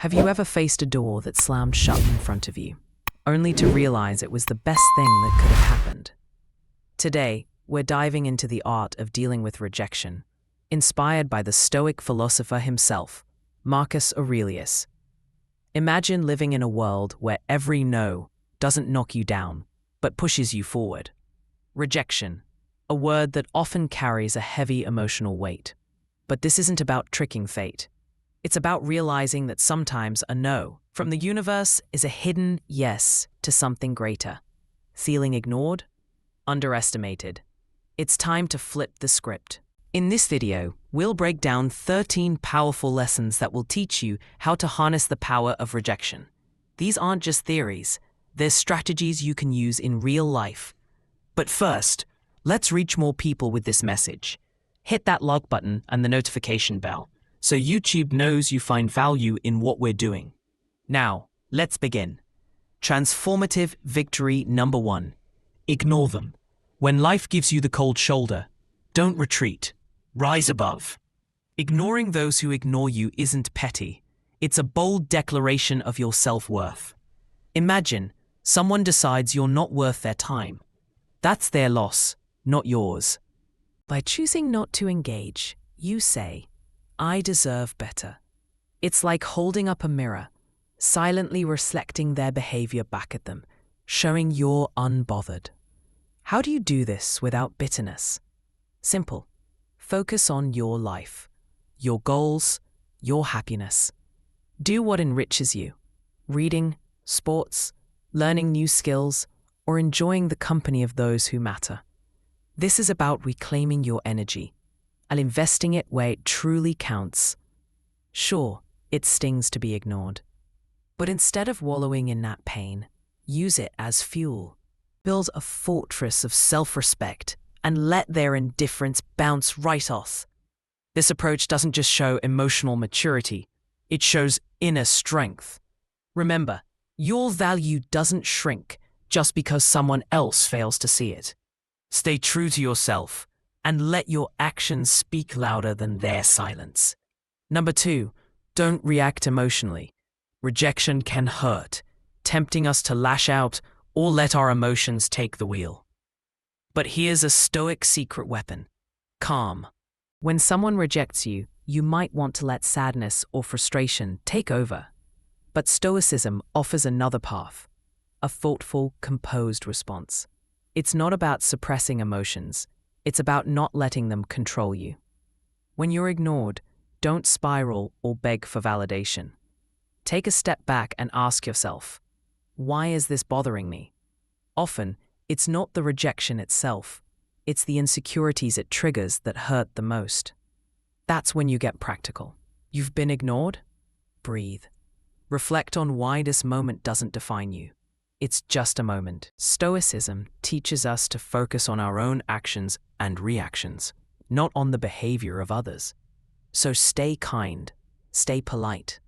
Have you ever faced a door that slammed shut in front of you, only to realize it was the best thing that could have happened? Today, we're diving into the art of dealing with rejection, inspired by the Stoic philosopher himself, Marcus Aurelius. Imagine living in a world where every no doesn't knock you down, but pushes you forward. Rejection, a word that often carries a heavy emotional weight. But this isn't about tricking fate. It's about realizing that sometimes a no from the universe is a hidden yes to something greater. Feeling ignored? Underestimated. It's time to flip the script. In this video, we'll break down 13 powerful lessons that will teach you how to harness the power of rejection. These aren't just theories, they're strategies you can use in real life. But first, let's reach more people with this message. Hit that like button and the notification bell, so YouTube knows you find value in what we're doing. Now, let's begin. Transformative victory number 1. Ignore them. When life gives you the cold shoulder, don't retreat. Rise above. Ignoring those who ignore you isn't petty. It's a bold declaration of your self-worth. Imagine someone decides you're not worth their time. That's their loss, not yours. By choosing not to engage, you say, I deserve better. It's like holding up a mirror, silently reflecting their behavior back at them, showing you're unbothered. How do you do this without bitterness? Simple. Focus on your life, your goals, your happiness. Do what enriches you. Reading, sports, learning new skills, or enjoying the company of those who matter. This is about reclaiming your energy and investing it where it truly counts. Sure, it stings to be ignored. But instead of wallowing in that pain, use it as fuel. Build a fortress of self-respect and let their indifference bounce right off. This approach doesn't just show emotional maturity, it shows inner strength. Remember, your value doesn't shrink just because someone else fails to see it. Stay true to yourself and let your actions speak louder than their silence. Number 2, don't react emotionally. Rejection can hurt, tempting us to lash out or let our emotions take the wheel. But here's a Stoic secret weapon: calm. When someone rejects you, you might want to let sadness or frustration take over. But Stoicism offers another path, a thoughtful, composed response. It's not about suppressing emotions, it's about not letting them control you. When you're ignored, don't spiral or beg for validation. Take a step back and ask yourself, why is this bothering me? Often, it's not the rejection itself, it's the insecurities it triggers that hurt the most. That's when you get practical. You've been ignored? Breathe. Reflect on why this moment doesn't define you. It's just a moment. Stoicism teaches us to focus on our own actions and reactions, not on the behavior of others. So stay kind, stay polite.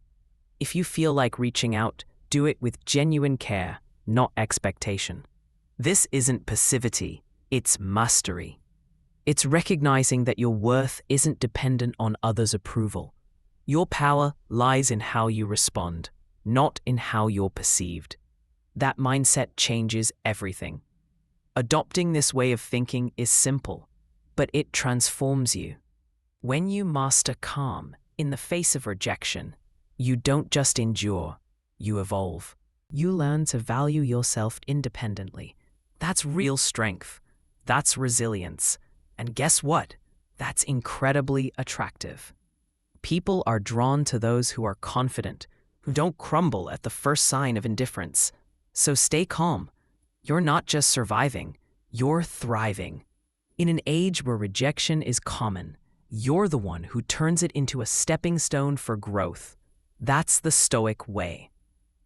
If you feel like reaching out, do it with genuine care, not expectation. This isn't passivity, it's mastery. It's recognizing that your worth isn't dependent on others' approval. Your power lies in how you respond, not in how you're perceived. That mindset changes everything. Adopting this way of thinking is simple, but it transforms you. When you master calm in the face of rejection, you don't just endure, you evolve. You learn to value yourself independently. That's real strength. That's resilience. And guess what? That's incredibly attractive. People are drawn to those who are confident, who don't crumble at the first sign of indifference. So stay calm. You're not just surviving, you're thriving. In an age where rejection is common, you're the one who turns it into a stepping stone for growth. That's the Stoic way.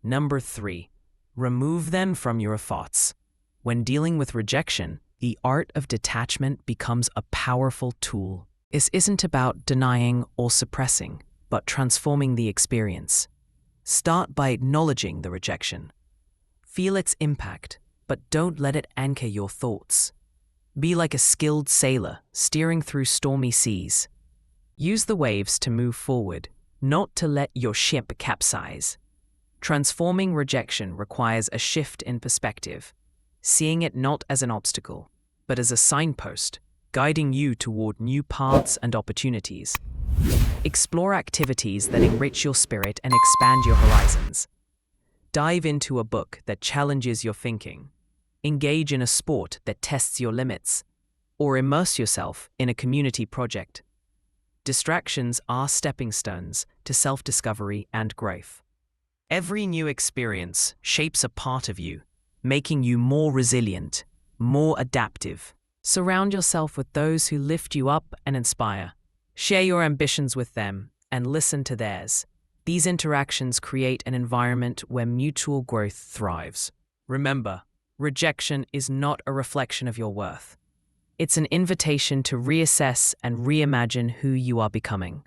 Number 3, remove them from your thoughts. When dealing with rejection, the art of detachment becomes a powerful tool. This isn't about denying or suppressing, but transforming the experience. Start by acknowledging the rejection. Feel its impact, but don't let it anchor your thoughts. Be like a skilled sailor steering through stormy seas. Use the waves to move forward, not to let your ship capsize. Transforming rejection requires a shift in perspective, seeing it not as an obstacle, but as a signpost, guiding you toward new paths and opportunities. Explore activities that enrich your spirit and expand your horizons. Dive into a book that challenges your thinking. Engage in a sport that tests your limits, or immerse yourself in a community project. Distractions are stepping stones to self-discovery and growth. Every new experience shapes a part of you, making you more resilient, more adaptive. Surround yourself with those who lift you up and inspire. Share your ambitions with them and listen to theirs. These interactions create an environment where mutual growth thrives. Remember, rejection is not a reflection of your worth. It's an invitation to reassess and reimagine who you are becoming.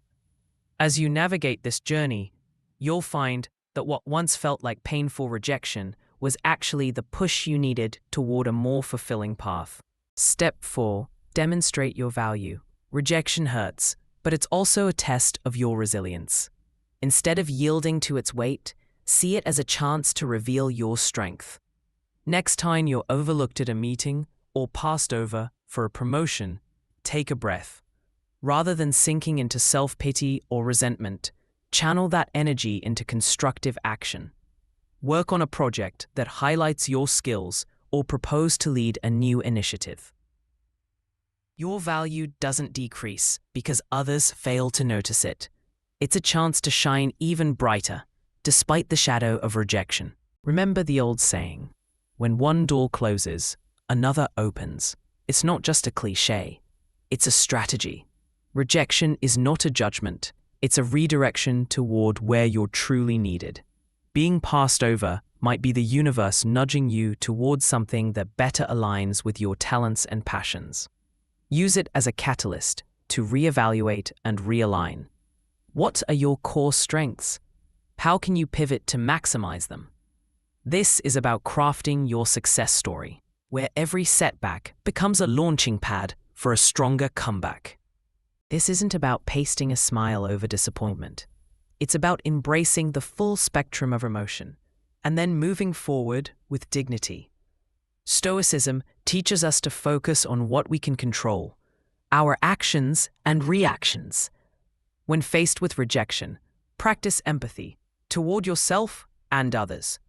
As you navigate this journey, you'll find that what once felt like painful rejection was actually the push you needed toward a more fulfilling path. Step 4. Demonstrate your value. Rejection hurts, but it's also a test of your resilience. Instead of yielding to its weight, see it as a chance to reveal your strength. Next time you're overlooked at a meeting or passed over for a promotion, take a breath. Rather than sinking into self-pity or resentment, channel that energy into constructive action. Work on a project that highlights your skills or propose to lead a new initiative. Your value doesn't decrease because others fail to notice it. It's a chance to shine even brighter, despite the shadow of rejection. Remember the old saying, when one door closes, another opens. It's not just a cliche, it's a strategy. Rejection is not a judgment, it's a redirection toward where you're truly needed. Being passed over might be the universe nudging you towards something that better aligns with your talents and passions. Use it as a catalyst to reevaluate and realign. What are your core strengths? How can you pivot to maximize them? This is about crafting your success story, where every setback becomes a launching pad for a stronger comeback. This isn't about pasting a smile over disappointment. It's about embracing the full spectrum of emotion and then moving forward with dignity. Stoicism teaches us to focus on what we can control, our actions and reactions. When faced with rejection, practice empathy toward yourself and others.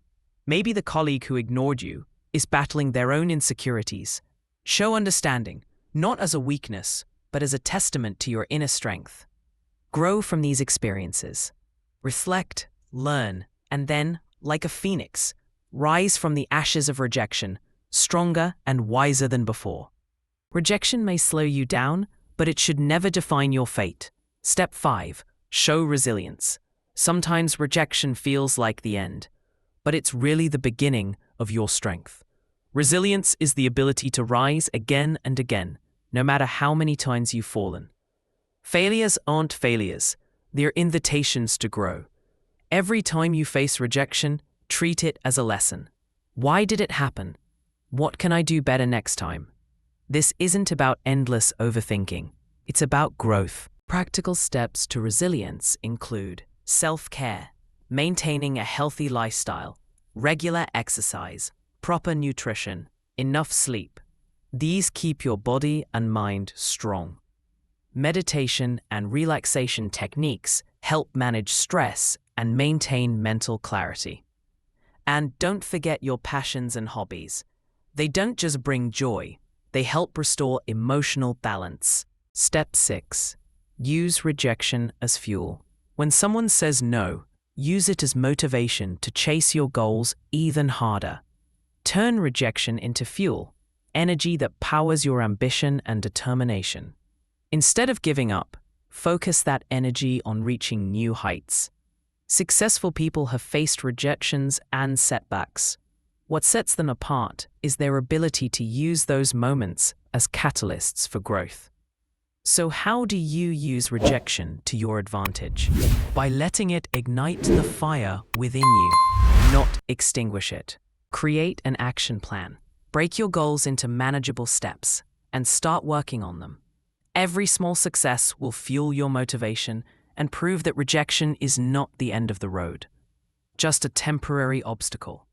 Maybe the colleague who ignored you is battling their own insecurities. Show understanding, not as a weakness, but as a testament to your inner strength. Grow from these experiences. Reflect, learn, and then, like a phoenix, rise from the ashes of rejection, stronger and wiser than before. Rejection may slow you down, but it should never define your fate. Step 5. Show resilience. Sometimes rejection feels like the end, but it's really the beginning of your strength. Resilience is the ability to rise again and again, no matter how many times you've fallen. Failures aren't failures, they're invitations to grow. Every time you face rejection, treat it as a lesson. Why did it happen? What can I do better next time? This isn't about endless overthinking. It's about growth. Practical steps to resilience include self-care, maintaining a healthy lifestyle, regular exercise, proper nutrition, enough sleep. These keep your body and mind strong. Meditation and relaxation techniques help manage stress and maintain mental clarity. And don't forget your passions and hobbies. They don't just bring joy, they help restore emotional balance. Step 6. Use rejection as fuel. When someone says no, use it as motivation to chase your goals even harder. Turn rejection into fuel, energy that powers your ambition and determination. Instead of giving up, focus that energy on reaching new heights. Successful people have faced rejections and setbacks. What sets them apart is their ability to use those moments as catalysts for growth. So how do you use rejection to your advantage? By letting it ignite the fire within you, not extinguish it. Create an action plan. Break your goals into manageable steps and start working on them. Every small success will fuel your motivation and prove that rejection is not the end of the road, just a temporary obstacle.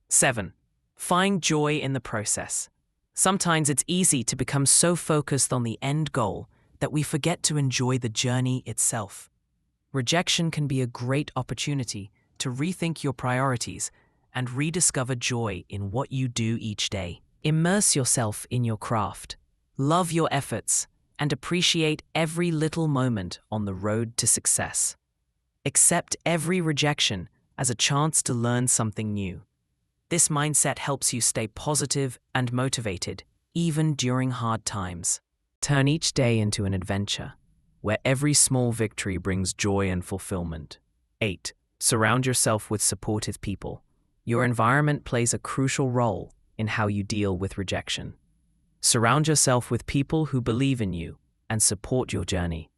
7. Find joy in the process. Sometimes it's easy to become so focused on the end goal that we forget to enjoy the journey itself. Rejection can be a great opportunity to rethink your priorities and rediscover joy in what you do each day. Immerse yourself in your craft, love your efforts, and appreciate every little moment on the road to success. Accept every rejection as a chance to learn something new. This mindset helps you stay positive and motivated, even during hard times. Turn each day into an adventure, where every small victory brings joy and fulfillment. 8. Surround yourself with supportive people. Your environment plays a crucial role in how you deal with rejection. Surround yourself with people who believe in you and support your journey.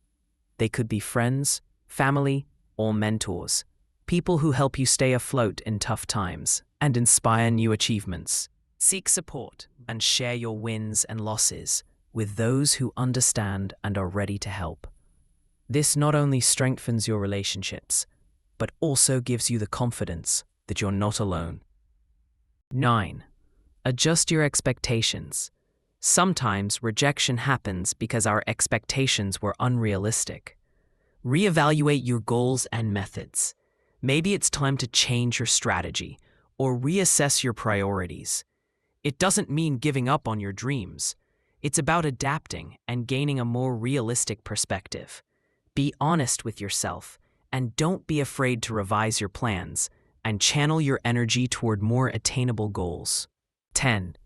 They could be friends, family, or mentors, people who help you stay afloat in tough times and inspire new achievements. Seek support and share your wins and losses with those who understand and are ready to help. This not only strengthens your relationships, but also gives you the confidence that you're not alone. 9. Adjust your expectations. Sometimes rejection happens because our expectations were unrealistic. Reevaluate your goals and methods. Maybe it's time to change your strategy or reassess your priorities. It doesn't mean giving up on your dreams. It's about adapting and gaining a more realistic perspective. Be honest with yourself and don't be afraid to revise your plans and channel your energy toward more attainable goals. 10.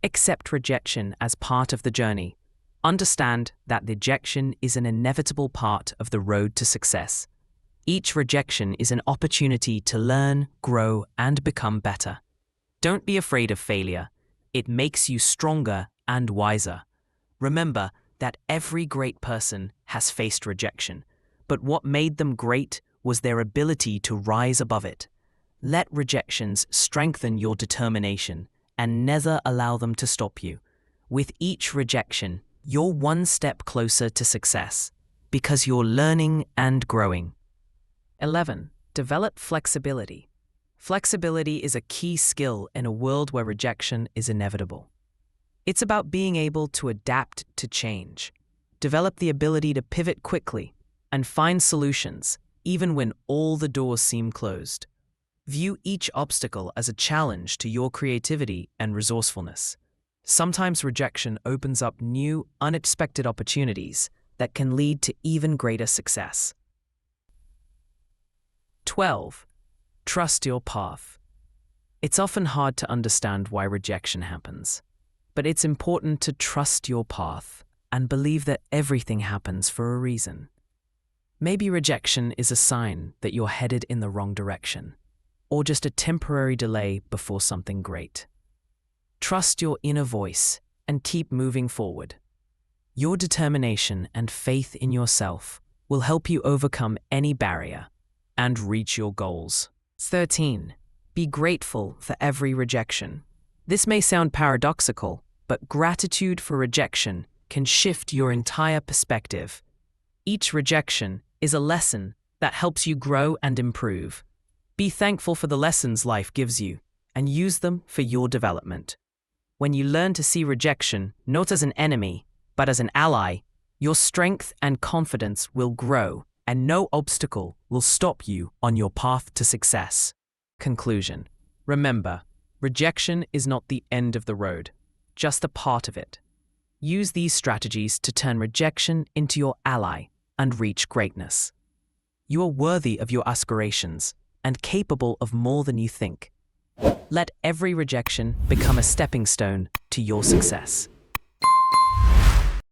Accept rejection as part of the journey. Understand that rejection is an inevitable part of the road to success. Each rejection is an opportunity to learn, grow, and become better. Don't be afraid of failure. It makes you stronger and wiser. Remember that every great person has faced rejection, but what made them great was their ability to rise above it. Let rejections strengthen your determination and never allow them to stop you. With each rejection, you're one step closer to success because you're learning and growing. 11. Develop flexibility. Flexibility is a key skill in a world where rejection is inevitable. It's about being able to adapt to change, develop the ability to pivot quickly, and find solutions even when all the doors seem closed. View each obstacle as a challenge to your creativity and resourcefulness. Sometimes rejection opens up new, unexpected opportunities that can lead to even greater success. 12. Trust your path. It's often hard to understand why rejection happens, but it's important to trust your path and believe that everything happens for a reason. Maybe rejection is a sign that you're headed in the wrong direction, or just a temporary delay before something great. Trust your inner voice and keep moving forward. Your determination and faith in yourself will help you overcome any barrier and reach your goals. 13. Be grateful for every rejection. This may sound paradoxical, but gratitude for rejection can shift your entire perspective. Each rejection is a lesson that helps you grow and improve. Be thankful for the lessons life gives you and use them for your development. When you learn to see rejection not as an enemy, but as an ally, your strength and confidence will grow, and no obstacle will stop you on your path to success. Conclusion. Remember, rejection is not the end of the road, just a part of it. Use these strategies to turn rejection into your ally and reach greatness. You are worthy of your aspirations and capable of more than you think. Let every rejection become a stepping stone to your success.